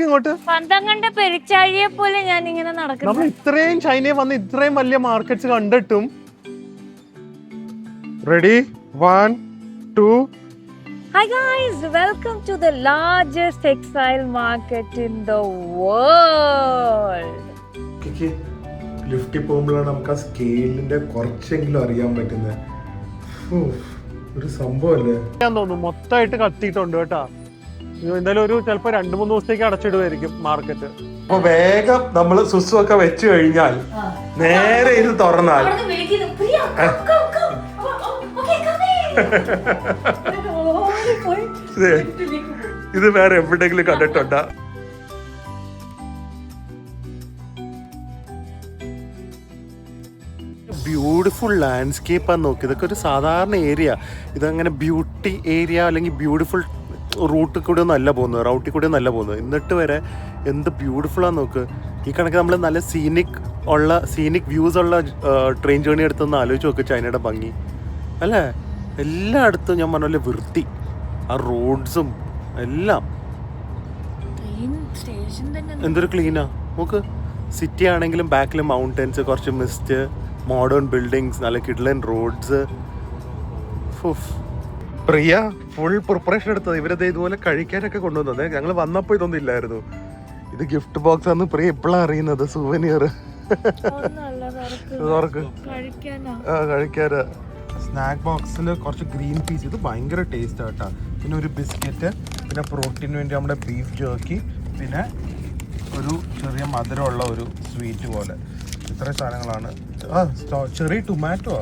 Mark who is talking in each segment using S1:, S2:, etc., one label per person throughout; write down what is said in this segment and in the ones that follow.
S1: ഇങ്ങോട്ട്
S2: പന്തങ്ങണ്ട പെരിച്ചാഴിയെ പോലെ ഞാൻ ഇങ്ങനെ നടക്കുന്നു.
S1: നമ്മൾ ഇത്രയും ചൈനയിൽ വന്ന് ഇത്രയും വലിയ മാർക്കറ്റ്സ് കണ്ടിട്ടും. Ready 1 2.
S2: Hi guys, welcome to the largest textile market in the world.
S3: ലിഫ്റ്റിൽ പോകുമ്പോഴാണ് നമുക്ക് ആ സ്കെയിലിന്റെ കുറച്ചെങ്കിലും അറിയാൻ പറ്റുന്നത്. ഒരു സംഭവല്ലേ
S1: ഞാൻ തോന്നുന്നു മൊത്തമായിട്ട് കത്തിയിട്ടുണ്ട് കേട്ടാ. എന്തായാലും ഒരു ചിലപ്പോ 2-3 ദിവസത്തേക്ക് അടച്ചിടുമായിരിക്കും മാർക്കറ്റ്.
S3: അപ്പൊ വേഗം നമ്മള് സുസു ഒക്കെ വെച്ച് കഴിഞ്ഞാൽ നേരെ ഇത് തുറന്നാൽ ഇത് വേറെ എവിടെയെങ്കിലും കണ്ടിട്ടുണ്ടോ? ബ്യൂട്ടിഫുൾ ലാൻഡ്സ്കേപ്പാണ് നോക്കി. ഇതൊക്കെ ഒരു സാധാരണ ഏരിയ. ഇതങ്ങനെ ബ്യൂട്ടി ഏരിയ അല്ലെങ്കിൽ ബ്യൂട്ടിഫുൾ റൂട്ടിൽ കൂടെ ഒന്നും അല്ല പോകുന്നത്, റൗട്ടിൽ കൂടെ ഒന്നും അല്ല പോകുന്നത്. എന്നിട്ട് വരെ എന്ത് ബ്യൂട്ടിഫുള്ളാന്ന് നോക്ക്. ഈ കണക്ക് നമ്മൾ നല്ല സീനിക് വ്യൂസ് ഉള്ള ട്രെയിൻ ജേർണി എടുത്തൊന്ന് ആലോചിച്ച് നോക്ക്. ചൈനയുടെ ഭംഗി അല്ലേ? എല്ലായിടത്തും ഞാൻ പറഞ്ഞ പോലെ വൃത്തി, ആ റോഡ്സും എല്ലാം എന്തൊരു ക്ലീനാ നോക്ക്. സിറ്റി ആണെങ്കിലും ബാക്കിൽ മൗണ്ടൻസ്, കുറച്ച് മിസ്റ്റ്, മോഡേൺ ബിൽഡിങ്സ്, നല്ല കിഡ്ലൻ റോഡ്സ്. പ്രിയ ഫുൾ പ്രിപ്പറേഷൻ എടുത്തത്. ഇവരത് ഇതുപോലെ കഴിക്കാനൊക്കെ കൊണ്ടുവന്നത്. ഞങ്ങൾ വന്നപ്പോൾ ഇതൊന്നും ഇല്ലായിരുന്നു. ഇത് ഗിഫ്റ്റ് ബോക്സ് ആണ് പ്രിയ എപ്പോഴാണ് അറിയുന്നത്. സുവനിയർ കഴിക്കാന് സ്നാക്ക് ബോക്സിൽ കുറച്ച് ഗ്രീൻ പീസ്. ഇത് ഭയങ്കര ടേസ്റ്റ് ആട്ടാ. പിന്നെ ഒരു ബിസ്ക്കറ്റ്, പിന്നെ പ്രോട്ടീന് വേണ്ടി നമ്മുടെ ബീഫ് ജേർക്കി, പിന്നെ ഒരു ചെറിയ മധുരമുള്ള ഒരു സ്വീറ്റ് പോലെ. ഇത്രയും സാധനങ്ങളാണ്. ചെറിയ ടൊമാറ്റോ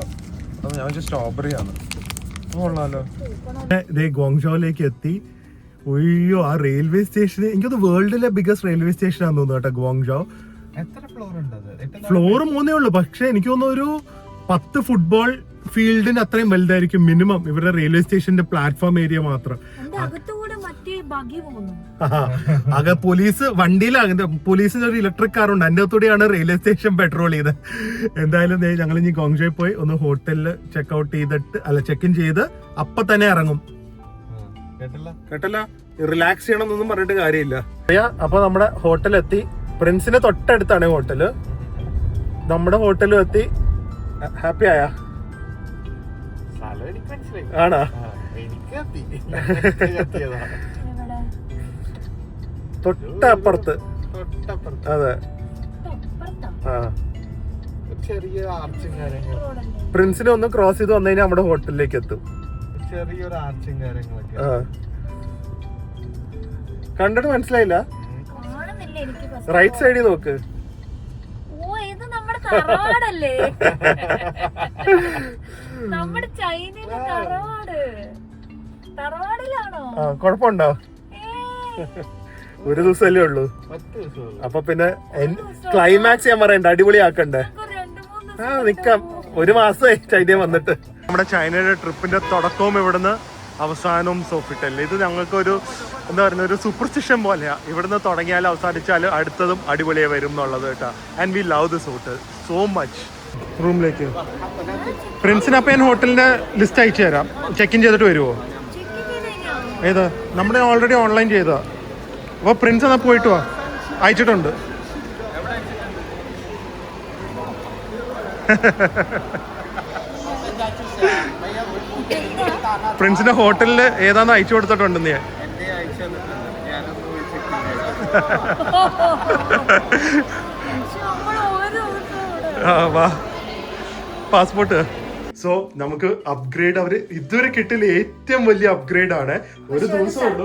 S3: അത് ഞാൻ വെച്ചാൽ സ്ട്രോബെറി ആണ്. കൊള്ളാലോ. ഗോങ്ഷോയിലേക്ക് എത്തി. ഒയ്യോ, ആ റെയിൽവേ സ്റ്റേഷൻ എനിക്കത് വേൾഡിലെ ബിഗസ്റ്റ് റെയിൽവേ സ്റ്റേഷൻ ആണെന്ന് തോന്നുന്നു കേട്ടോ, ഗോങ്ഷോ.
S4: എത്ര ഫ്ലോർ ഉണ്ട്?
S3: ഫ്ലോർ 3 ഉള്ളൂ. പക്ഷെ എനിക്ക് തോന്നുന്നു ഒരു 10 ഫുട്ബോൾ ഫീൽഡിന് അത്രയും വലുതായിരിക്കും മിനിമം ഇവരുടെ റെയിൽവേ സ്റ്റേഷന്റെ പ്ലാറ്റ്ഫോം ഏരിയ മാത്രം. ആകെ പോലീസ് വണ്ടിയിലാണ്. പോലീസിന് ഒരു ഇലക്ട്രിക് കാർ ഉണ്ട്, അതിന്റെ അകത്തൂടെയാണ് റെയിൽവേ സ്റ്റേഷൻ പെട്രോൾ ചെയ്ത്. എന്തായാലും ഞങ്ങൾ ഇനി ഗോങ്ഷോയിൽ പോയി ഒന്ന് ഹോട്ടലിൽ ചെക്ക് ഇൻ ചെയ്ത് അപ്പൊ തന്നെ ഇറങ്ങും. കേട്ടല്ല, റിലാക്സ് ചെയ്യണമെന്നൊന്നും പറഞ്ഞിട്ട് കാര്യമില്ല. അപ്പൊ നമ്മുടെ ഹോട്ടലെത്തി. പ്രിൻസിന്റെ തൊട്ടടുത്താണ് ഹോട്ടല്. നമ്മുടെ ഹോട്ടലും എത്തി. ഹാപ്പി ആയാ? ആണോ? തൊട്ടപ്പുറത്ത്. അതെ,
S4: ചെറിയ ആർച്ചും കാര്യങ്ങളും.
S3: പ്രിൻസിനെ ഒന്ന് ക്രോസ് ചെയ്ത് വന്നു കഴിഞ്ഞാൽ നമ്മുടെ ഹോട്ടലിലേക്ക് എത്തും.
S4: ചെറിയൊരു ആർച്ചും കാര്യങ്ങളൊക്കെ.
S3: കണ്ടിട്ട് മനസ്സിലായില്ല? റൈറ്റ് സൈഡിൽ നോക്ക്.
S2: തറവാടല്ലേ നമ്മുടെ ചൈനയിലെ തറവാടിലാണോ?
S3: കൊഴപ്പുണ്ടോ? ഒരു ദിവസമല്ലേ ഉള്ളൂ. അപ്പൊ പിന്നെ ക്ലൈമാക്സ് ഞാൻ പറയണ്ട, അടിപൊളിയാക്കണ്ടേ? നിക്കാം. 1 മാസമായി ചൈന വന്നിട്ട്. നമ്മുടെ ചൈനയുടെ ട്രിപ്പിന്റെ തുടക്കവും ഇവിടുന്ന് അവസാനവും സോഫിറ്റല്ലേ. ഇത് ഞങ്ങൾക്കൊരു എന്താ പറയുക, ഒരു സൂപ്പർസ്റ്റിഷൻ പോലെയാ. ഇവിടുന്ന് തുടങ്ങിയാൽ അവസാനിച്ചാൽ അടുത്തതും അടിപൊളിയായി വരും എന്നുള്ളത് കേട്ടാ. And we love this hotel so much. റൂമിലേക്ക് പ്രിൻസിന് അപ്പം ഞാൻ ഹോട്ടലിന്റെ ലിസ്റ്റ് അയച്ചു തരാം. ചെക്ക് ഇൻ ചെയ്തിട്ട് വരുമോ? ഏതാ? നമ്മുടെ ഓൾറെഡി ഓൺലൈൻ ചെയ്താ. അപ്പോൾ പ്രിൻസ് എന്നാ പോയിട്ട് വാ. അയച്ചിട്ടുണ്ട്. പ്രിൻസിന്റെ ഹോട്ടലിൽ ഏതാന്ന് അയച്ചു കൊടുത്തിട്ടുണ്ട് നീ. വാ, പാസ്പോർട്ട്. സോ നമുക്ക് അപ്ഗ്രേഡ് അവര് ഇതുവരെ കിട്ടില്ല. ഏറ്റവും വലിയ അപ്ഗ്രേഡ് ആണ്. ഒരു ദിവസം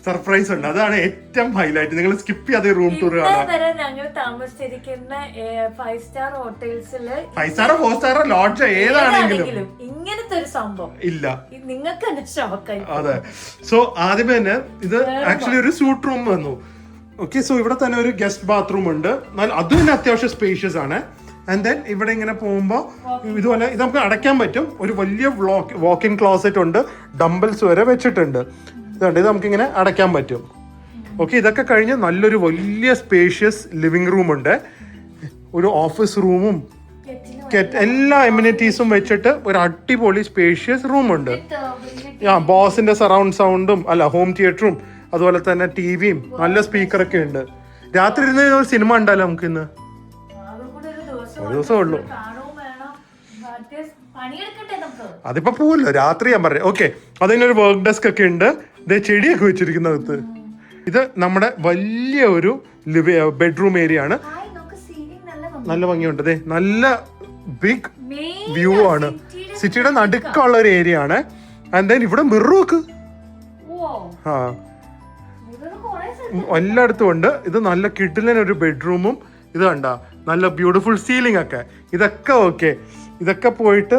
S3: സർപ്രൈസ് ഉണ്ട്. അതാണ് ഏറ്റവും ഹൈലൈറ്റ്. നിങ്ങൾ സ്കിപ്പ് ചെയ്യാതെ റൂം ടൂർ കാണാം.
S2: ഞങ്ങൾ താമസിച്ചിരിക്കുന്ന 5 സ്റ്റാർ ഹോട്ടൽസില്
S3: 5 സ്റ്റാർ 4 സ്റ്റാർ ലോഡ്ജ് ഏതാണെങ്കിലും
S2: ഇങ്ങനത്തെ ഒരു സംഭവം
S3: ഇല്ല.
S2: നിങ്ങൾക്ക് തന്നെ ഷോക്കായി.
S3: അതെ. സോ ആദ്യമേ തന്നെ ഇത് ആക്ച്വലി ഒരു സ്യൂട്ട് റൂം വന്നു. ഓക്കെ, സോ ഇവിടെ തന്നെ ഒരു ഗസ്റ്റ് ബാത്റൂം ഉണ്ട്. അതും തന്നെ അത്യാവശ്യം സ്പേഷ്യസ് ആണ്. ആൻഡ് ദെൻ ഇവിടെ ഇങ്ങനെ പോകുമ്പോൾ ഇതുപോലെ ഇത് നമുക്ക് അടയ്ക്കാൻ പറ്റും. ഒരു വലിയ വാക്ക് ഇൻ ക്ലോസറ്റ് ഉണ്ട്. ഡംബൽസ് വരെ വെച്ചിട്ടുണ്ട്. ഇതുണ്ട്, ഇത് നമുക്കിങ്ങനെ അടയ്ക്കാൻ പറ്റും. ഓക്കെ, ഇതൊക്കെ കഴിഞ്ഞ് നല്ലൊരു വലിയ സ്പേഷ്യസ് ലിവിംഗ് റൂം ഉണ്ട്. ഒരു ഓഫീസ് റൂമും എല്ലാ എമ്യൂണിറ്റീസും വെച്ചിട്ട് ഒരു അടിപൊളി സ്പേഷ്യസ് റൂമുണ്ട്. ബോസിന്റെ സറൗണ്ട് സൗണ്ടും ഹോം തിയേറ്ററും അതുപോലെ തന്നെ ടിവിയും നല്ല സ്പീക്കറൊക്കെ ഉണ്ട്. രാത്രി ഇരുന്ന് ഒരു സിനിമ ഉണ്ടല്ലോ നമുക്ക് ഇന്ന്. ഒരു ദിവസം ഉള്ളൂ, അതിപ്പോ പോവല്ലോ, രാത്രി ഞാൻ പറഞ്ഞു. ഓക്കെ, അതിനൊരു വർക്ക് ഡെസ്ക് ഒക്കെ ഉണ്ട്. ഇതേ ചെടിയൊക്കെ വെച്ചിരിക്കുന്നകത്ത്. ഇത് നമ്മുടെ വലിയ ഒരു ബെഡ്റൂം ഏരിയ ആണ്. നല്ല ഭംഗിയുണ്ട്. അതെ, നല്ല ബിഗ് വ്യൂ ആണ്. സിറ്റിയുടെ നടുക്കുള്ള ഒരു ഏരിയ ആണ്. ആൻഡ് ദെൻ ഇവിടെ മിറർ നോക്ക്, ആ എല്ലായിടത്തും ഉണ്ട്. ഇത് നല്ല കിടിലൻ ബെഡ്റൂമും ഇത് കണ്ട നല്ല ബ്യൂട്ടിഫുൾ സീലിംഗ് ഒക്കെ. ഇതൊക്കെ ഓക്കെ. ഇതൊക്കെ പോയിട്ട്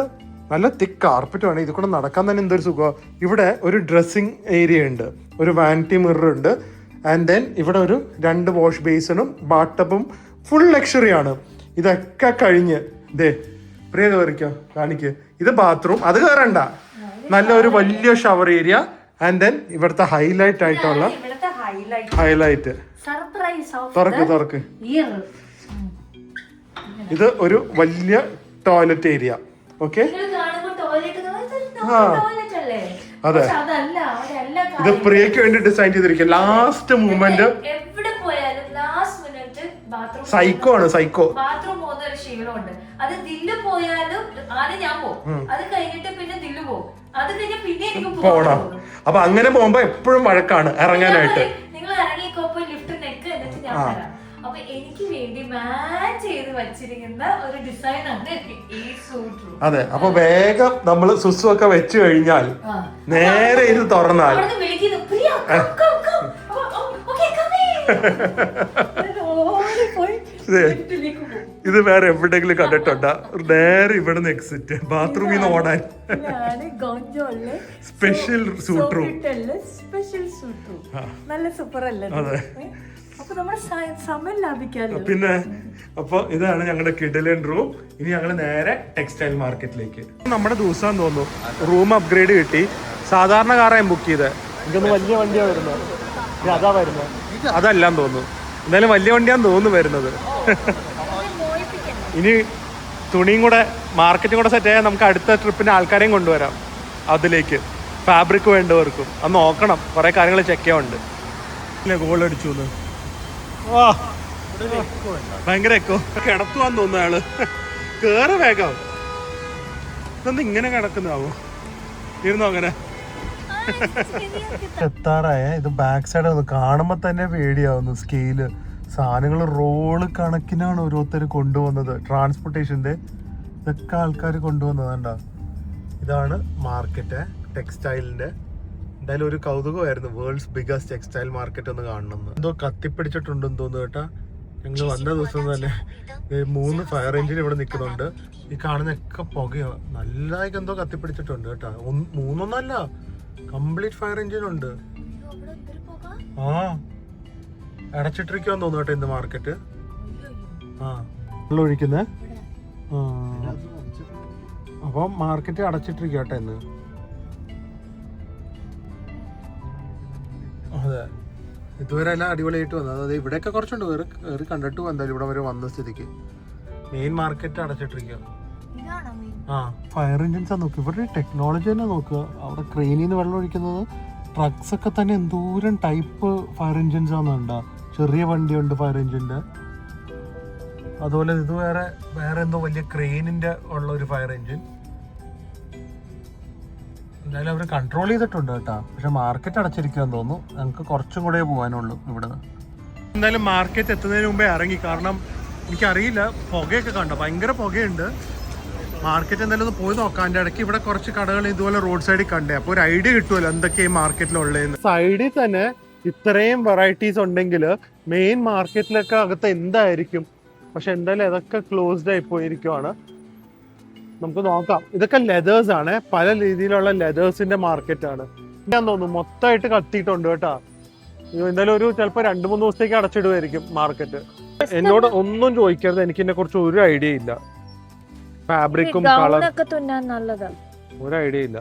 S3: നല്ല തിക്ക് കാർപ്പറ്റ് ആണ്. ഇത് കൂടെ നടക്കാൻ തന്നെ എന്തൊരു സുഖമാണ്. ഇവിടെ ഒരു ഡ്രസ്സിങ് ഏരിയ ഉണ്ട്, ഒരു വാനിറ്റി മിറർ ഉണ്ട്. ആൻഡ് ദെൻ ഇവിടെ ഒരു 2 വാഷ് ബേസിനും ബാട്ടബും ഫുൾ ലക്ഷറി ആണ്. ഇതൊക്കെ കഴിഞ്ഞ് ദേ പ്രിയ കയറിക്കോ, കാണിക്ക്. ഇത് ബാത്റൂം, അത് കയറണ്ട. നല്ലൊരു വലിയ ഷവർ ഏരിയ. ആൻഡ് ദെൻ ഇവിടുത്തെ ഹൈലൈറ്റ് ആയിട്ടുള്ള ഹൈലൈറ്റ്, തുറക്ക്. ഇത് ഒരു വലിയ ടോയ്ലറ്റ് ഏരിയ. ഓക്കെ, അതെ, ഇത് പ്രിയക്ക് വേണ്ടി ഡിസൈൻ ചെയ്തിരിക്കുക. ലാസ്റ്റ് മൂമെന്റ് സൈക്കോ ആണ്, സൈക്കോ.
S2: ബാത്റൂം പോകുന്ന ഒരു ശീലമുണ്ട്. അത് ദില്ല് പോയാലും ആദ്യം ഞാൻ പോകും, അത് കഴിഞ്ഞിട്ട് പിന്നെ ദില്ല് പോകും, അത് കഴിഞ്ഞ പിന്നെ എനിക്ക്
S3: പോണം. അപ്പൊ അങ്ങനെ പോകുമ്പോ എപ്പോഴും വഴക്കാണ് ഇറങ്ങാനായിട്ട്.
S2: നിങ്ങൾ ഇറങ്ങിക്കോപ്പോ ലിഫ്റ്റ് നെക്ക് എന്നിട്ട് ഞാൻ തരാം. അപ്പൊ എനിക്ക് വേണ്ടി മാച്ച് ചെയ്ത് വെച്ചിരിക്കുന്ന ഒരു ഡിസൈൻ ആണ് ഈ സൂട്ട് റൂം.
S3: അതെ, അപ്പൊ വേഗം നമ്മള് സുസു ഒക്കെ വെച്ച് കഴിഞ്ഞാൽ നേരെ ഇത് തുറന്നാൽ ഇത് വേറെ എവിടെയെങ്കിലും കണ്ടിട്ടുണ്ടാ? നേരെ ഇവിടുന്ന് എക്സിറ്റ്, ബാത്റൂമിൽ നിന്ന് ഓടാൻ. സ്പെഷ്യൽ സൂട്ട് റൂം,
S2: നല്ല സൂപ്പർ അല്ലേ?
S3: പിന്നെ അപ്പൊ ഇതാണ് ഞങ്ങളുടെ കിഡിലൻ റൂം. ഇനി ഞങ്ങൾ നേരെ ടെക്സ്റ്റൈൽ മാർക്കറ്റിലേക്ക്. നമ്മുടെ ദിവസം തോന്നുന്നു റൂം അപ്ഗ്രേഡ് കിട്ടി. സാധാരണ കാറാണ് ബുക്ക് ചെയ്തത്. എനിക്കൊന്ന് വലിയ വണ്ടിയാണ് വരുന്നത്. അതാ വരുന്നത്, അതല്ലാന്ന് തോന്നുന്നു. എന്തായാലും വലിയ വണ്ടിയാന്ന് തോന്നുന്നു വരുന്നത്. ഇനി തുണിയും കൂടെ മാർക്കറ്റും കൂടെ സെറ്റ് ചെയ്യാൻ നമുക്ക് അടുത്ത ട്രിപ്പിന് ആൾക്കാരെയും കൊണ്ടുവരാം അതിലേക്ക്, ഫാബ്രിക് വേണ്ടവർക്കും. അത് നോക്കണം, കുറെ കാര്യങ്ങൾ ചെക്ക് ചെയ്യാനുണ്ട്. ഇല്ല, ഗോൾ അടിച്ചു. ഭയങ്കര എക്കോ, കിടത്തുവാന്ന് തോന്നുന്നു അയാള്. കേറ് വേഗം. ഇതൊന്നും ഇങ്ങനെ കിടക്കുന്നതാവോ? ഇരുന്നോ അങ്ങനെ? എത്താറായ ഇത് ബാക്ക് സൈഡ് ഒന്ന് കാണുമ്പോ തന്നെ പേടിയാവുന്നു. സ്കെയില് സാധനങ്ങൾ റോള് കണക്കിനാണ് ഓരോരുത്തർ കൊണ്ടുവന്നത്. ട്രാൻസ്പോർട്ടേഷന്റെ ഇതൊക്കെ ആൾക്കാർ കൊണ്ടുവന്നതാണ്ടാ. ഇതാണ് മാർക്കറ്റ് ടെക്സ്റ്റൈലിന്റെ. എന്തായാലും ഒരു കൗതുകമായിരുന്നു വേൾഡ്സ് ബിഗസ്റ്റ് ടെക്സ്റ്റൈൽ മാർക്കറ്റ് ഒന്ന് കാണണമെന്ന്. എന്തോ കത്തിപ്പിടിച്ചിട്ടുണ്ടെന്ന് തോന്നുന്നു കേട്ടാ. ഞങ്ങൾ വന്ന ദിവസം തന്നെ 3 ഫയർ എഞ്ചിൻ ഇവിടെ നിൽക്കുന്നുണ്ട്. ഈ കാണുന്നൊക്കെ പുകയോ നല്ലതായിട്ട് എന്തോ കത്തിപ്പിടിച്ചിട്ടുണ്ട് കേട്ടാ. 3 കംപ്ലീറ്റ് ഫയർ എഞ്ചിൻ ഉണ്ട്. ആ, അടച്ചിട്ടിരിക്കുവാന്ന് തോന്നുന്നു കേട്ടോ ഇന്ന് മാർക്കറ്റ്. ആ, വെള്ളം ഒഴിക്കുന്നേ. അപ്പൊ മാർക്കറ്റ് അടച്ചിട്ടിരിക്കുക കേട്ടോ ഇന്ന്. അതെ, ഇതുവരെ എല്ലാം അടിപൊളിയായിട്ട് വന്നത്. അതായത് ഇവിടെയൊക്കെ കുറച്ചുണ്ട്, കയറി കണ്ടിട്ട് എന്തായാലും ഇവിടെ വരെ വന്ന സ്ഥിതിക്ക്. മെയിൻ മാർക്കറ്റ് അടച്ചിട്ടിരിക്കുക. ആ, ഫയർ എഞ്ചിൻസാ നോക്കുക. ഇവരുടെ ടെക്നോളജി തന്നെ നോക്കുക. അവിടെ ക്രെയിനിൽ നിന്ന് വെള്ളം ഒഴിക്കുന്നത്. ട്രക്സ് ഒക്കെ തന്നെ എന്തോരം ടൈപ്പ് ഫയർ എഞ്ചിൻസ് ആണെന്നുണ്ടാ. ചെറിയ വണ്ടിയുണ്ട് ഫയർ എഞ്ചിൻ്റെ. അതുപോലെ ഇത് വേറെ എന്തോ വലിയ ക്രെയിനിന്റെ ഉള്ള ഒരു ഫയർ എഞ്ചിൻ. എന്തായാലും അവർ കൺട്രോൾ ചെയ്തിട്ടുണ്ട് കേട്ടോ. പക്ഷെ മാർക്കറ്റ് അടച്ചിരിക്കുമെന്ന് തോന്നുന്നു. ഞങ്ങൾക്ക് കുറച്ചും കൂടെ പോകാനുള്ളൂ ഇവിടെ. എന്തായാലും മാർക്കറ്റ് എത്തുന്നതിന് മുമ്പേ ഇറങ്ങി. കാരണം എനിക്കറിയില്ല, പുകയൊക്കെ കണ്ടോ, ഭയങ്കര പുകയുണ്ട്. മാർക്കറ്റ് എന്തായാലും ഒന്ന് പോയി നോക്കാം. അതിൻ്റെ ഇടയ്ക്ക് ഇവിടെ കുറച്ച് കടകൾ ഇതുപോലെ റോഡ് സൈഡിൽ കണ്ടേ. അപ്പോൾ ഒരു ഐഡിയ കിട്ടുമല്ലോ എന്തൊക്കെയാണ് മാർക്കറ്റിലുള്ളതെന്ന്. സൈഡിൽ തന്നെ ഇത്രയും വെറൈറ്റീസ് ഉണ്ടെങ്കിൽ മെയിൻ മാർക്കറ്റിലൊക്കെ അകത്ത് എന്തായിരിക്കും. പക്ഷെ എന്തായാലും ഇതൊക്കെ ക്ലോസ്ഡ് ആയി പോയിരിക്കുവാണ്. നമുക്ക് നോക്കാം. ഇതൊക്കെ ലെതേഴ്സ് ആണ്, പല രീതിയിലുള്ള ലെതേഴ്സിന്റെ മാർക്കറ്റാണ്. ഞാൻ തോന്നുന്നു മൊത്തമായിട്ട് കത്തിയിട്ടുണ്ട് കേട്ടാ. എന്തായാലും ഒരു ചിലപ്പോൾ 2-3 ദിവസത്തേക്ക് അടച്ചിടുമായിരിക്കും മാർക്കറ്റ്. എന്നോട് ഒന്നും ചോദിക്കരുത്, എനിക്ക് ഇതിനെ കുറിച്ച് ഒരു ഐഡിയ ഇല്ല. ഫാബ്രിക്കും കളർ ഒരു ഐഡിയ ഇല്ല.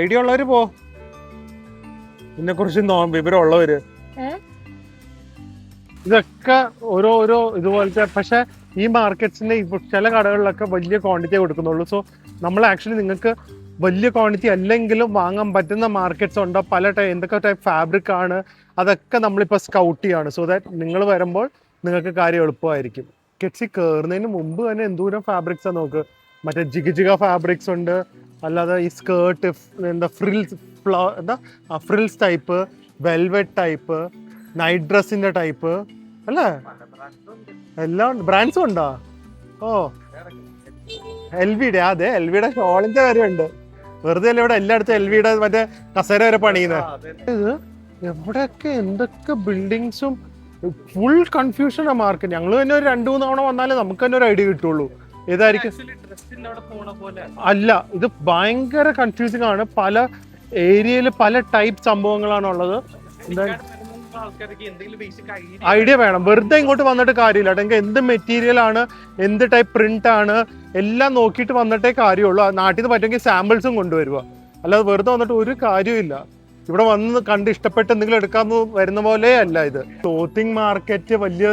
S3: ഐഡിയ ഉള്ളവര് പോ, ഇതിനെ കുറിച്ച് വിവരമുള്ളവര്. ഇതൊക്കെ ഓരോ ഇതുപോലത്തെ. പക്ഷെ ഈ മാർക്കറ്റ്സിന്റെ ചില കടകളിലൊക്കെ വലിയ ക്വാണ്ടിറ്റി കൊടുക്കുന്നുള്ളൂ. സോ നമ്മൾ ആക്ച്വലി നിങ്ങൾക്ക്
S1: വലിയ ക്വാണ്ടിറ്റി അല്ലെങ്കിലും വാങ്ങാൻ പറ്റുന്ന മാർക്കറ്റ്സ് ഉണ്ടോ, പല എന്തൊക്കെ ടൈപ്പ് ഫാബ്രിക് ആണ്, അതൊക്കെ നമ്മളിപ്പോൾ സ്കൗട്ട് ചെയ്യാണ്. സോ ദാറ്റ് നിങ്ങൾ വരുമ്പോൾ നിങ്ങൾക്ക് കാര്യം എളുപ്പമായിരിക്കും. കെറ്റ്സി കയറുന്നതിന് മുമ്പ് തന്നെ എന്തോരം ഫാബ്രിക്സാണ് നോക്ക്. മറ്റേ ജിഗ ഫാബ്രിക്സ് ഉണ്ട്, അല്ലാതെ ഈ സ്കേർട്ട് എന്താ frills type, velvet type, night ഡ്രസ്സിന്റെ ടൈപ്പ് അല്ലേ, എല്ലാം ബ്രാൻഡ്സും ഉണ്ടോ? ഓ LVയുടെ, അതെ LVയുടെ ഷോളിന്റെ കാര്യമുണ്ട്. വെറുതെ അല്ല ഇവിടെ എല്ലായിടത്തും LVയുടെ മറ്റേ കസേര വരെ പണിയുന്നത്. ഇത് എവിടെയൊക്കെ എന്തൊക്കെ ബിൽഡിങ്സും, ഫുൾ കൺഫ്യൂഷൻ ആ മാർക്കറ്റ്. ഞങ്ങൾ തന്നെ ഒരു 2-3 തവണ വന്നാലേ നമുക്ക് തന്നെ ഒരു ഐഡിയ കിട്ടുള്ളൂ ഏതായിരിക്കും. അല്ല, ഇത് ഭയങ്കര കൺഫ്യൂസിംഗ് ആണ്. പല ഏരിയയിൽ പല ടൈപ്പ് സംഭവങ്ങളാണ് ഉള്ളത്. ഐഡിയ വേണം, വെറുതെ ഇങ്ങോട്ട് വന്നിട്ട് കാര്യമില്ല. അല്ലെങ്കിൽ എന്ത് മെറ്റീരിയൽ ആണ്, എന്ത് ടൈപ്പ് പ്രിന്റ് ആണ്, എല്ലാം നോക്കിയിട്ട് വന്നിട്ടേ കാര്യമുള്ളൂ. നാട്ടിൽ നിന്ന് പറ്റുമെങ്കിൽ സാമ്പിൾസും കൊണ്ടുവരിക, അല്ലാതെ വെറുതെ വന്നിട്ട് ഒരു കാര്യമില്ല. ഇവിടെ വന്ന് കണ്ട് ഇഷ്ടപ്പെട്ട് എന്തെങ്കിലും എടുക്കാന്ന് വരുന്ന പോലെ അല്ല ഇത്. ക്ലോത്തിങ് മാർക്കറ്റ് വലിയ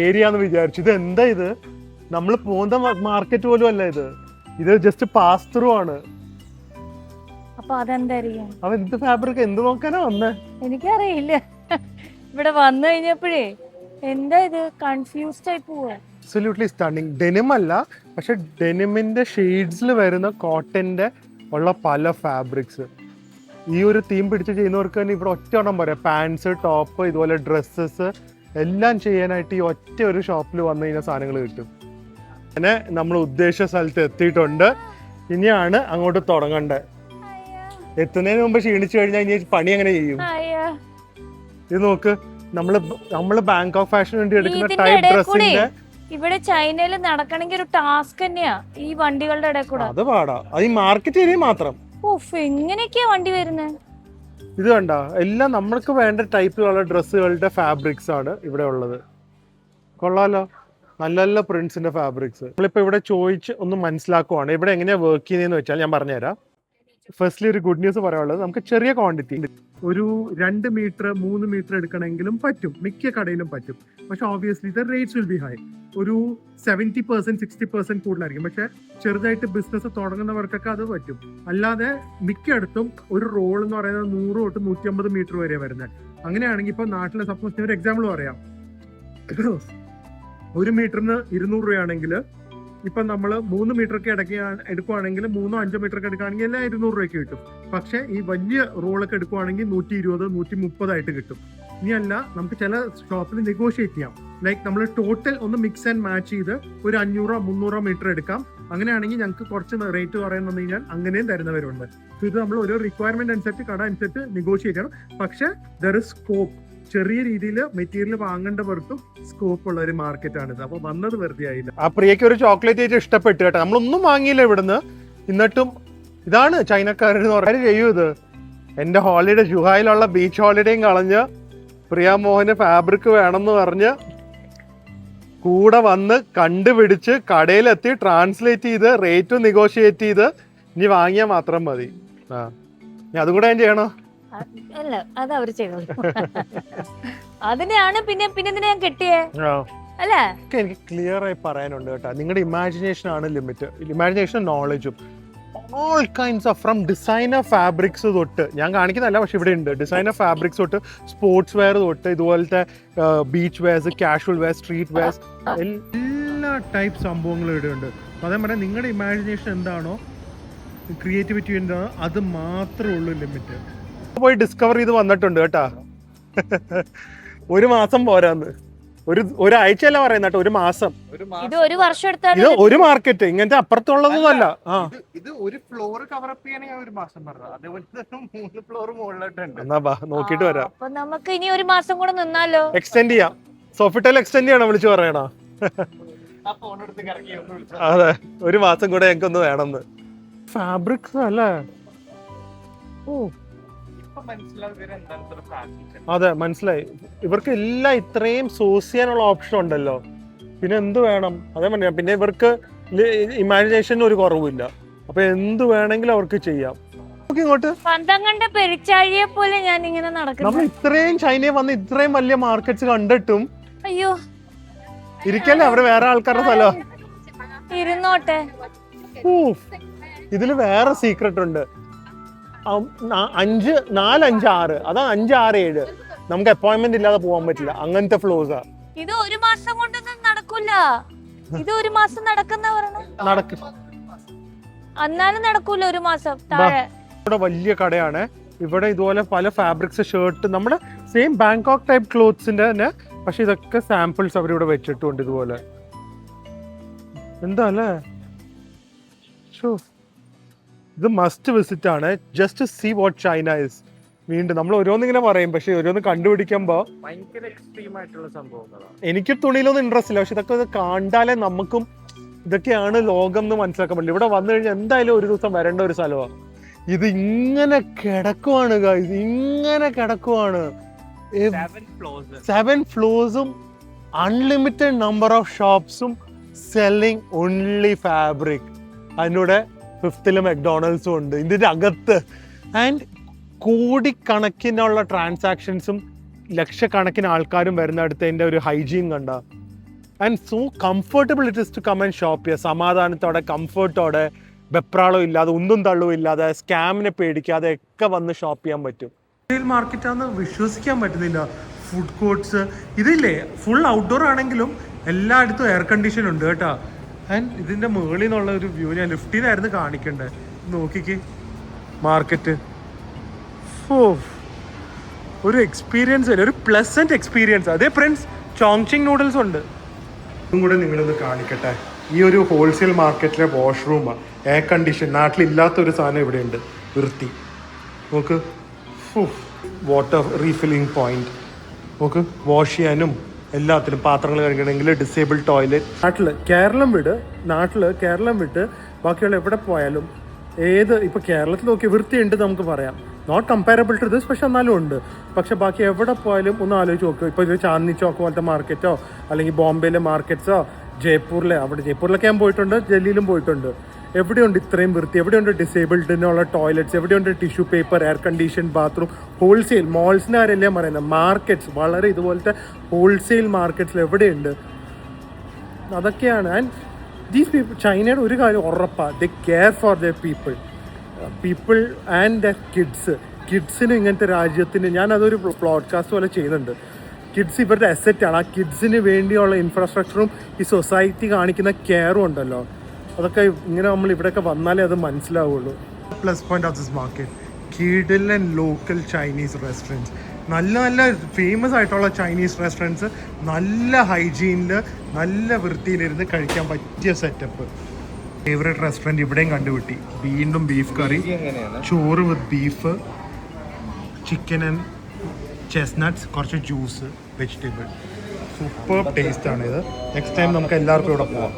S1: ഏരിയ എന്ന് വിചാരിച്ചു. ഇത് എന്താ ഇത്? നമ്മൾ പോകുന്ന മാർക്കറ്റ് പോലും അല്ല ഇത്. ഇത് ജസ്റ്റ് പാസ് ത്രൂ ആണ്.
S2: അപ്പൊ അതെന്തായിരിക്കും?
S1: അവ എന്ത് ഫാബ്രിക്, എന്ത് നോക്കാനാ വന്നേ?
S2: എനിക്കറിയില്ല. ഇവിടെ വന്നു കഴിഞ്ഞപ്പോഴേ എന്താ ഇത്, കൺഫ്യൂസ്ഡ് ആയി പോവാ.
S1: Absolutely stunning. ഡെനിം അല്ല, പക്ഷെ ഡെനിമിന്റെ ഷെയ്ഡ്സിൽ വരുന്ന കോട്ടന്റെ ഉള്ള പല ഫാബ്രിക്സ്. ഈ ഒരു തീം പിടിച്ച് ചെയ്യുന്നവർക്ക് തന്നെ ഇവിടെ ഒറ്റ എണ്ണം പറയാം. പാൻസ്, ടോപ്പ്, ഇതുപോലെ ഡ്രസ്സസ് എല്ലാം ചെയ്യാനായിട്ട് ഈ ഒറ്റ ഒരു ഷോപ്പിൽ വന്നു കഴിഞ്ഞാൽ സാധനങ്ങൾ കിട്ടും. അങ്ങനെ നമ്മൾ ഉദ്ദേശിച്ച സ്ഥലത്ത് എത്തിയിട്ടുണ്ട്. ഇനിയാണ് അങ്ങോട്ട് തുടങ്ങണ്ടേ. എത്തുന്നതിന് മുമ്പ് ക്ഷീണിച്ചു കഴിഞ്ഞാൽ ഇനി പണി എങ്ങനെ ചെയ്യും? ഇത് നോക്ക്, നമ്മള് ബാങ്കോക്ക് ഫാഷൻ വേണ്ടി എടുക്കുന്ന ടൈപ്പ് ഡ്രസ്സിന്റെ
S2: ഇവിടെ ചൈനയിൽ നടക്കണമെങ്കിൽ ഒരു ടാസ്ക് തന്നെയാ ഈ വണ്ടികളുടെ ഇടയിൽ കൂടെ.
S1: അത് പാടാ, അത് ഈ മാർക്കറ്റ് ഏരിയ മാത്രം.
S2: എങ്ങനെയൊക്കെയാ വണ്ടി വരുന്നത്?
S1: ഇത് കണ്ട, എല്ലാം നമ്മൾക്ക് വേണ്ട ടൈപ്പിലുള്ള ഡ്രസ്സുകളുടെ ഫാബ്രിക്സ് ആണ് ഇവിടെ ഉള്ളത്. കൊള്ളാലോ, നല്ല നല്ല പ്രിന്റ്സിന്റെ ഫാബ്രിക്സ്. നമ്മളിപ്പോ ഇവിടെ ചോദിച്ച് ഒന്ന് മനസ്സിലാക്കുവാണ് ഇവിടെ എങ്ങനെയാ വർക്ക് ചെയ്യുന്നതെന്ന് വെച്ചാൽ ഞാൻ പറഞ്ഞുതരാം. ഫസ്റ്റ്ലി ഒരു ഗുഡ് ന്യൂസ് പറയാനുള്ളത്, നമുക്ക് ചെറിയ ക്വാണ്ടിറ്റി ഒരു 2 മീറ്റർ 3 മീറ്റർ എടുക്കണമെങ്കിലും പറ്റും, മിക്ക കടയിലും പറ്റും. പക്ഷെ obviously the rates will be high. ഒരു 70% 60% കൂടുതലായിരിക്കും. പക്ഷെ ചെറുതായിട്ട് ബിസിനസ് തുടങ്ങുന്നവർക്കൊക്കെ അത് പറ്റും. അല്ലാതെ മിക്കയിടത്തും ഒരു റോൾ എന്ന് പറയുന്നത് 100 തൊട്ട് 150 മീറ്റർ വരെ വരുന്നത്. അങ്ങനെയാണെങ്കിൽ ഇപ്പൊ നാട്ടിലെ സപ്പോസ് ഒരു എക്സാമ്പിൾ പറയാം, 1 മീറ്ററിന് 200 രൂപയാണെങ്കിൽ ഇപ്പൊ നമ്മൾ 3 മീറ്ററൊക്കെ എടുക്കുവാണെങ്കിൽ 3-5 മീറ്ററൊക്കെ എടുക്കുകയാണെങ്കിൽ എല്ലാം 200 രൂപയ്ക്ക് കിട്ടും. പക്ഷെ ഈ വലിയ റോളൊക്കെ എടുക്കുവാണെങ്കിൽ 120, 130 ആയിട്ട് കിട്ടും. ഇനിയല്ല, നമുക്ക് ചില ഷോപ്പിൽ നെഗോഷിയേറ്റ് ചെയ്യാം. ലൈക്ക് നമ്മൾ ടോട്ടൽ ഒന്ന് മിക്സ് ആൻഡ് മാച്ച് ചെയ്ത് ഒരു 500-300 മീറ്റർ എടുക്കാം. അങ്ങനെയാണെങ്കിൽ ഞങ്ങൾക്ക് കുറച്ച് റേറ്റ് പറയാൻ വന്നു കഴിഞ്ഞാൽ അങ്ങനെയും തരുന്നവരുണ്ട്. ഇത് നമ്മൾ ഓരോ റിക്വയർമെന്റ് അനുസരിച്ച് കട അനുസരിച്ച് നെഗോഷിയേറ്റ് ചെയ്യണം. പക്ഷെ ദർ ഇസ് സ്കോപ്പ്. ചെറിയ രീതിയിൽ മെറ്റീരിയൽ വാങ്ങേണ്ടവർക്കും സ്കോപ്പ് ഉള്ള ഒരു മാർക്കറ്റ് ആണിത്. അപ്പൊ വന്നത് വെറുതെ ആയില്ല. ആ പ്രിയക്ക് ഒരു ചോക്ലേറ്റ് ആയിട്ട് ഇഷ്ടപ്പെട്ടു കേട്ടോ. നമ്മളൊന്നും വാങ്ങിയില്ല ഇവിടുന്ന്. എന്നിട്ടും ഇതാണ് ചൈനക്കാരെന്ന് പറയാൻ ചെയ്യൂ. ഇത് എന്റെ ഹോളിഡേ, ജുഹായിലുള്ള ബീച്ച് ഹോളിഡേയും കളഞ്ഞ് പ്രിയ മോഹന് ഫാബ്രിക് വേണമെന്ന് പറഞ്ഞ് കൂടെ വന്ന് കണ്ടുപിടിച്ച് കടയിലെത്തി ട്രാൻസ്ലേറ്റ് ചെയ്ത് റേറ്റ് നെഗോഷിയേറ്റ് ചെയ്ത് ഇനി വാങ്ങിയാൽ മാത്രം മതി. ഞാൻ അതും കൂടെ ഞാൻ ചെയ്യണോ?
S2: അല്ല, അത് അവര് ചെയ്തോളൂ. അതിനാണ് പിന്നെ ഞാൻ കിട്ടിയേ അല്ലേ?
S1: എനിക്ക് ക്ലിയർ ആയി പറയാനുണ്ട് കേട്ടോ. നിങ്ങളുടെ ഇമാജിനേഷൻ ആണ് ലിമിറ്റ്. ഇമാജിനേഷൻ, നോളജും all kinds of from designer fabrics തൊട്ട്, ഞാൻ കാണിക്കുന്നതല്ല പക്ഷെ ഇവിടെ ഉണ്ട്, ഡിസൈനർ ഫാബ്രിക്സ് തൊട്ട് സ്പോർട്സ് വെയർ തൊട്ട് ഇതുപോലത്തെ beach wears, casual wear, street wears, എല്ലാ ടൈപ്പ് സംഭവങ്ങളും ഇവിടെ ഉണ്ട്. അതേ പറഞ്ഞാൽ നിങ്ങളുടെ ഇമാജിനേഷൻ എന്താണോ, ക്രിയേറ്റിവിറ്റി എന്താണോ, അത് മാത്രമേ ഉള്ളൂ ലിമിറ്റ്. പോയി ഡിസ്കവർ ചെയ്ത് വന്നിട്ടുണ്ട് കേട്ടാ. 1 മാസം പോരാന്ന്, ഒരാഴ്ചയല്ല പറയുന്ന കേട്ടോ, 1 മാസം.
S2: ഇത് 1 വർഷം എടുത്താൽ
S1: ഇത് ഒരു മാർക്കറ്റ് ഇങ്ങനത്തെ അപ്പുറത്തുള്ളതൊന്നും അല്ല.
S4: ഇത് ഒരു ഫ്ലോർ കവർ അപ്പ് ചെയ്യണമെങ്കിൽ 1 മാസം പറഞ്ഞത്, അതേപോലെ 3 ഫ്ലോർ മുകളിലോട്ടുണ്ട്.
S1: എന്നാ ബാ നോക്കിട്ട് വരാം.
S2: അപ്പൊ നമുക്ക് ഇനി 1 മാസം കൂടെ നിന്നാലോ?
S1: എക്സ്റ്റെൻഡ് ചെയ്യാം. സോഫിറ്റൽ എക്സ്റ്റെൻഡ് ചെയ്യണം, വിളിച്ചു പറയണോ? അതെ, 1 മാസം കൂടെ ഞങ്ങൾക്കൊന്ന് വേണമെന്ന്. ഫാബ്രിക്സ് അല്ലേ? ഓ അതെ, മനസ്സിലായി. ഇവർക്ക് എല്ലാം ഇത്രയും സോഴ്സ് ചെയ്യാനുള്ള ഓപ്ഷൻ ഉണ്ടല്ലോ, പിന്നെ എന്ത് വേണം? അതേ പറഞ്ഞ, പിന്നെ ഇവർക്ക് ഇമാജിനേഷൻ ഒരു കുറവില്ല. അപ്പൊ എന്ത് വേണമെങ്കിലും അവർക്ക് ചെയ്യാം. ഇങ്ങോട്ട്
S2: പെരിച്ചാഴിയെ പോലെ ഞാൻ ഇങ്ങനെ നടക്കുന്നു.
S1: നമ്മൾ ഇത്രയും ചൈനയിൽ വന്ന് ഇത്രയും വലിയ മാർക്കറ്റ്സ് കണ്ടിട്ടും
S2: അയ്യോ
S1: ഇരിക്കല്ലേ, അവര് വേറെ ആൾക്കാരുടെ സ്ഥലം.
S2: ഇരുന്നോട്ടെ.
S3: ഇതിൽ വേറെ സീക്രട്ട് ഉണ്ട്. 5, 4, 5, 6 അതാ 5, 6, 7 നമുക്ക് അപ്പോയിന്റ്മെന്റ് ഇല്ലാതെ പോകാൻ പറ്റില്ല. അങ്ങനത്തെ ഫ്ലോസാ.
S2: ഇത് 1 മാസം കൊണ്ടൊന്നും നടക്കൂല. ഇത് 1 മാസം നടക്കുന്ന
S3: നടക്കും.
S2: എന്നാലും നടക്കൂല 1 മാസം താഴെ.
S3: ഇവിടെ വലിയ കടയാണ്. ഇവിടെ ഇതുപോലെ പല ഫാബ്രിക്സ്, ഷർട്ട്, നമ്മുടെ സെയിം ബാങ്കോക്ക് ടൈപ്പ് ക്ലോത്ത്സിന്റെ തന്നെ, പക്ഷെ ഇതൊക്കെ സാമ്പിൾസ് അവരിവിടെ വെച്ചിട്ടുണ്ട് ഇതുപോലെ. എന്താ അല്ലേ, ഇത് മസ്റ്റ് വിസിറ്റ് ആണ്. Just see what China is. വീണ്ടും നമ്മൾ ഓരോന്നിങ്ങനെ പറയും, പക്ഷെ ഓരോന്ന് കണ്ടുപിടിക്കുമ്പോ
S4: ഭയങ്കര എക്സ്ട്രീം ആയിട്ടുള്ള സംഭവങ്ങളാണ്.
S3: എനിക്ക് തുണിയിലൊന്നും ഇൻട്രസ്റ്റ് ഇല്ല, പക്ഷെ ഇതൊക്കെ കണ്ടാലേ നമുക്കും ഇതൊക്കെയാണ് ലോകം എന്ന് മനസ്സിലാക്കാൻ പറ്റില്ല. ഇവിടെ വന്നു കഴിഞ്ഞാൽ എന്തായാലും ഒരു ദിവസം വരേണ്ട ഒരു സ്ഥലമാണ്. ഇത് ഇങ്ങനെ കിടക്കുവാണ് ഗൈസ്, ഇങ്ങനെ കിടക്കുവാണ്. 7 ഫ്ലോർസും അൺലിമിറ്റഡ് നമ്പർ ഓഫ് ഷോപ്സും സെല്ലിങ് ഓൺലി ഫാബ്രിക്. അതിനൂടെ 5th മെക്ഡോണൽഡ്സും ഉണ്ട് ഇതിന്റെ അകത്ത്. ആൻഡ് കോടിക്കണക്കിനുള്ള ട്രാൻസാക്ഷൻസും ലക്ഷക്കണക്കിന് ആൾക്കാരും വരുന്നിടത്തതിൻ്റെ ഒരു ഹൈജീൻ കണ്ട. And so comfortable it is to come and shop ചെയ്യുക. സമാധാനത്തോടെ, കംഫർട്ടോടെ, വെപ്രാളവും ഇല്ലാതെ, ഒന്നും തള്ളവും ഇല്ലാതെ, സ്കാമിനെ പേടിക്കാതെ ഒക്കെ വന്ന് ഷോപ്പ് ചെയ്യാൻ പറ്റും. മാർക്കറ്റാന്ന് വിശ്വസിക്കാൻ പറ്റുന്നില്ല. ഫുഡ് കോർട്ട്സ് ഇതില്ലേ, ഫുൾ ഔട്ട്ഡോർ ആണെങ്കിലും എല്ലായിടത്തും എയർ കണ്ടീഷൻ ഉണ്ട് കേട്ടോ. ആൻഡ് ഇതിൻ്റെ മുകളിൽ നിന്നുള്ള ഒരു വ്യൂ ഞാൻ ലിഫ്റ്റിലായിരുന്നു കാണിക്കണ്ടേ. നോക്കിക്ക് മാർക്കറ്റ്. ഒരു എക്സ്പീരിയൻസ് അല്ലേ, ഒരു പ്ലസന്റ് എക്സ്പീരിയൻസ്. അതേ ഫ്രണ്ട്സ്, ചോങ്ചിങ് നൂഡിൽസ് ഉണ്ട്. ഇതും കൂടെ നിങ്ങളൊന്ന് കാണിക്കട്ടെ. ഈ ഒരു ഹോൾസെയിൽ മാർക്കറ്റിലെ വാഷ്റൂമാണ്, എയർ കണ്ടീഷൻ. നാട്ടിലില്ലാത്തൊരു സാധനം ഇവിടെ ഉണ്ട്. വൃത്തി നോക്ക്. വാട്ടർ റീഫില്ലിംഗ് പോയിന്റ് നോക്ക്. വാഷ് ചെയ്യാനും എല്ലാത്തിനും, പാത്രങ്ങൾ കഴുകണമെങ്കിൽ ഡിസേബിൾ ടോയ്ലറ്റ്. കേരളം വിട്ട് ബാക്കിയുള്ള എവിടെ പോയാലും ഇപ്പോൾ കേരളത്തിൽ നോക്കി വൃത്തിയുണ്ട് നമുക്ക് പറയാം. നോട്ട് കമ്പയറബിൾ ടു ദിസ്, പക്ഷെ എന്നാലും ഉണ്ട്. പക്ഷെ ബാക്കി എവിടെ പോയാലും ഒന്ന് ആലോചിച്ച് നോക്കുക. ഇപ്പോൾ ഇത് ചാന്ദിനി ചോക്ക് പോലത്തെ മാർക്കറ്റോ അല്ലെങ്കിൽ ബോംബെയിലെ മാർക്കറ്റ്സോ ജയ്പൂരിലൊക്കെ ഞാൻ പോയിട്ടുണ്ട്, ഡൽഹിയിലും പോയിട്ടുണ്ട്. എവിടെയുണ്ട് ഇത്രയും വൃത്തി? എവിടെയുണ്ട് ഡിസേബിൾഡിനുള്ള ടോയ്ലറ്റ്സ്? എവിടെയുണ്ട് tissue paper, air condition bathroom? Wholesale മോൾസിൻ്റെ കാര്യമല്ലേ പറയുന്നത്, മാർക്കറ്റ്സ്, വളരെ ഇതുപോലത്തെ ഹോൾസെയിൽ മാർക്കറ്റ്സിൽ എവിടെയുണ്ട്? അതൊക്കെയാണ്. ആൻഡ് ദീസ് പീപ്പിൾ, ചൈനയുടെ ഒരു കാര്യം ഉറപ്പാണ്, they care for their people and the കിഡ്സിന് ഇങ്ങനത്തെ രാജ്യത്തിന്, ഞാനതൊരു പോഡ്കാസ്റ്റ് പോലെ ചെയ്യുന്നുണ്ട്. കിഡ്സ് ഇവരുടെ അസറ്റാണ്. ആ കിഡ്സിന് വേണ്ടിയുള്ള ഇൻഫ്രാസ്ട്രക്ചറും ഈ സൊസൈറ്റി കാണിക്കുന്ന കെയറും ഉണ്ടല്ലോ, അതൊക്കെ ഇങ്ങനെ നമ്മൾ ഇവിടെയൊക്കെ വന്നാലേ അത് മനസ്സിലാവുള്ളൂ. Plus point of this market, കിഡിലൻ ലോക്കൽ ചൈനീസ് റെസ്റ്റോറൻറ്റ്സ്, നല്ല ഫേമസ് ആയിട്ടുള്ള ചൈനീസ് റെസ്റ്റോറൻറ്റ്സ്, നല്ല ഹൈജീനിൽ നല്ല വൃത്തിയിലിരുന്ന് കഴിക്കാൻ പറ്റിയ സെറ്റപ്പ്. ഫേവറേറ്റ് റെസ്റ്റോറൻറ്റ് ഇവിടെയും കണ്ടുപിട്ടി. വീണ്ടും ബീഫ് കറി, ചോറ് വിത്ത് ബീഫ്, ചിക്കൻ ആൻഡ് ചെസ്നട്ട്സ്, കുറച്ച് ജ്യൂസ്, വെജിറ്റബിൾ. സൂപ്പർ ടേസ്റ്റ് ആണിത്. നെക്സ്റ്റ് ടൈം നമുക്ക് എല്ലാവർക്കും ഇവിടെ പോവാം.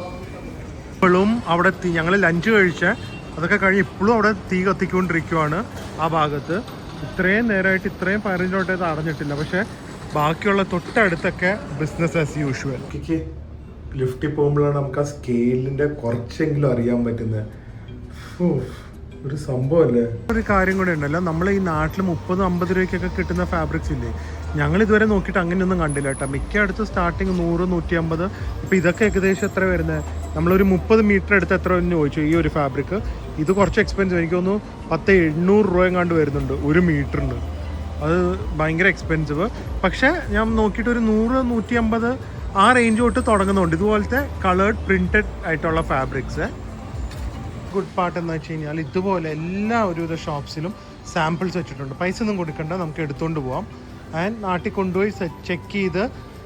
S3: ഇപ്പോഴും അവിടെ ഞങ്ങൾ ലഞ്ച് കഴിച്ച അതൊക്കെ കഴിഞ്ഞ് ഇപ്പോഴും അവിടെ തീ കത്തിക്കൊണ്ടിരിക്കുവാണ് ആ ഭാഗത്ത്. ഇത്രയും നേരമായിട്ട് ഇത്രയും 15 മിനിറ്റ് അടഞ്ഞിട്ടില്ല. പക്ഷേ ബാക്കിയുള്ള തൊട്ടടുത്തൊക്കെ ബിസിനസ് ആസ് യൂഷ്വൽ. ലിഫ്റ്റിൽ പോകുമ്പോഴാണ് നമുക്ക് ആ സ്കെയിലിൻ്റെ കുറച്ചെങ്കിലും അറിയാൻ പറ്റുന്നത്. ഒരു സംഭവമല്ലേ. ഒരു കാര്യം കൂടെ ഉണ്ടല്ലോ, നമ്മൾ ഈ നാട്ടിൽ 30-50 രൂപയ്ക്കൊക്കെ കിട്ടുന്ന ഫാബ്രിക്സ് ഇല്ലേ, ഞങ്ങൾ ഇതുവരെ നോക്കിയിട്ട് അങ്ങനെയൊന്നും കണ്ടില്ല കേട്ടോ. മിക്ക അടുത്ത് സ്റ്റാർട്ടിങ് 100-150. ഇപ്പോൾ ഇതൊക്കെ ഏകദേശം എത്ര വരുന്നത്? നമ്മളൊരു 30 മീറ്റർ എടുത്ത് എത്ര എന്ന് ചോദിച്ചു ഈ ഒരു ഫാബ്രിക്. ഇത് കുറച്ച് എക്സ്പെൻസീവ്, എനിക്ക് തോന്നുന്നു 10-800 രൂപ എങ്ങാണ്ട് വരുന്നുണ്ട് ഒരു മീറ്ററിന്. അത് ഭയങ്കര എക്സ്പെൻസീവ്. പക്ഷേ ഞാൻ നോക്കിയിട്ട് ഒരു 100-150 ആ റേഞ്ച് തൊട്ട് തുടങ്ങുന്നുണ്ട് ഇതുപോലത്തെ കളേർഡ് പ്രിൻറ്റഡ് ആയിട്ടുള്ള ഫാബ്രിക്സ്. ഗുഡ് പാർട്ട് എന്ന് വെച്ച് കഴിഞ്ഞാൽ ഇതുപോലെ എല്ലാ ഒരുവിധ ഷോപ്സിലും സാമ്പിൾസ് വെച്ചിട്ടുണ്ട്. പൈസ ഒന്നും കൊടുക്കണ്ട, നമുക്ക് എടുത്തുകൊണ്ട് പോവാം. ആൻഡ് നാട്ടിൽ കൊണ്ടുപോയി ചെക്ക് ചെയ്ത്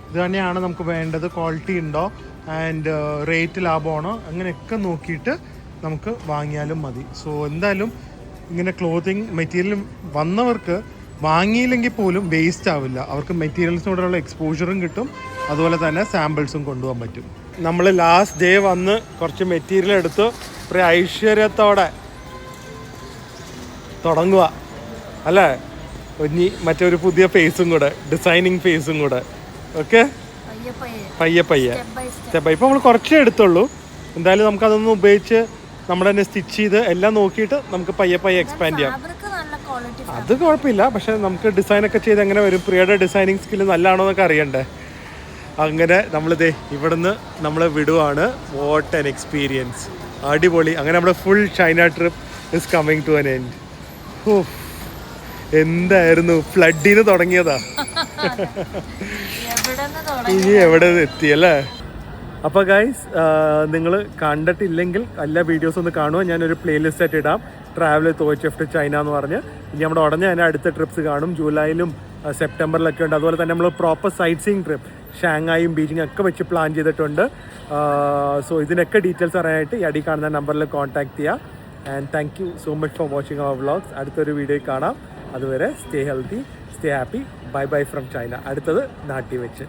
S3: ഇത് തന്നെയാണ് നമുക്ക് വേണ്ടത്, ക്വാളിറ്റി ഉണ്ടോ ആൻഡ് റേറ്റ് ലാഭമാണോ, അങ്ങനെയൊക്കെ നോക്കിയിട്ട് നമുക്ക് വാങ്ങിയാലും മതി. സോ എന്തായാലും ഇങ്ങനെ ക്ലോത്തിങ് മെറ്റീരിയൽ വന്നവർക്ക് വാങ്ങിയില്ലെങ്കിൽ പോലും വേസ്റ്റ് ആവില്ല. അവർക്ക് മെറ്റീരിയൽസിനോടുള്ള എക്സ്പോഷറും കിട്ടും, അതുപോലെ തന്നെ സാമ്പിൾസും കൊണ്ടുപോകാൻ പറ്റും. നമ്മൾ ലാസ്റ്റ് ഡേ വന്ന് കുറച്ച് മെറ്റീരിയൽ എടുത്ത് ഒരു ഐശ്വര്യത്തോടെ തുടങ്ങുക അല്ലേ. ഇനി മറ്റൊരു പുതിയ ഫേസും കൂടെ, ഡിസൈനിങ് ഫേസും കൂടെ. ഓക്കെ, പയ്യെ സ്റ്റെപ്പ്. ഇപ്പോൾ നമ്മൾ കുറച്ചേ എടുത്തുള്ളൂ. എന്തായാലും നമുക്കതൊന്ന് ഉപയോഗിച്ച് നമ്മൾ തന്നെ സ്റ്റിച്ച് ചെയ്ത് എല്ലാം നോക്കിയിട്ട് നമുക്ക് പയ്യെ എക്സ്പാൻഡ് ചെയ്യാം. അത് കുഴപ്പമില്ല, പക്ഷെ നമുക്ക് ഡിസൈനൊക്കെ ചെയ്ത് എങ്ങനെ വരും, പ്രിയയുടെ ഡിസൈനിങ് സ്കില്ല് നല്ലതാണോ എന്നൊക്കെ അറിയണ്ടേ. അങ്ങനെ നമ്മളിതേ ഇവിടുന്ന് നമ്മൾ വിടുവാണ്. വാട്ട് ആൻ എക്സ്പീരിയൻസ് അടിപൊളി. അങ്ങനെ നമ്മുടെ full China trip is coming to an end. ഓ എന്തായിരുന്നു, ഫ്ലഡിന് തുടങ്ങിയതാ, ഇനി എവിടെ എത്തിയല്ലേ. അപ്പോൾ ഗൈസ് നിങ്ങൾ കണ്ടിട്ടില്ലെങ്കിൽ എല്ലാ വീഡിയോസ് ഒന്ന് കാണുക. ഞാനൊരു പ്ലേലിസ്റ്റ് ആയിട്ട് ഇടാം, ട്രാവൽ തോയ്ചെഫ്റ്റ് ചൈന എന്ന് പറഞ്ഞ്. ഇനി നമ്മുടെ ഉടനെ തന്നെ അടുത്ത ട്രിപ്സ് കാണും, ജൂലൈയിലും സെപ്റ്റംബറിലൊക്കെ ഉണ്ട്. അതുപോലെ തന്നെ നമ്മൾ പ്രോപ്പർ സൈറ്റ് സീയിങ് ട്രിപ്പ് ഷാങ്ങായും ബീജിങ് ഒക്കെ വെച്ച് പ്ലാൻ ചെയ്തിട്ടുണ്ട്. സോ ഇതിനൊക്കെ ഡീറ്റെയിൽസ് അറിയാനായിട്ട് ഈ അടി കാണുന്ന നമ്പറിൽ കോൺടാക്ട് ചെയ്യുക. And thank you so much for watching our vlogs. അടുത്തൊരു വീഡിയോയിൽ കാണാം. അതുവരെ stay healthy, stay happy. Bye bye from China. അടുത്തത് നാട്ടി വെച്ച്.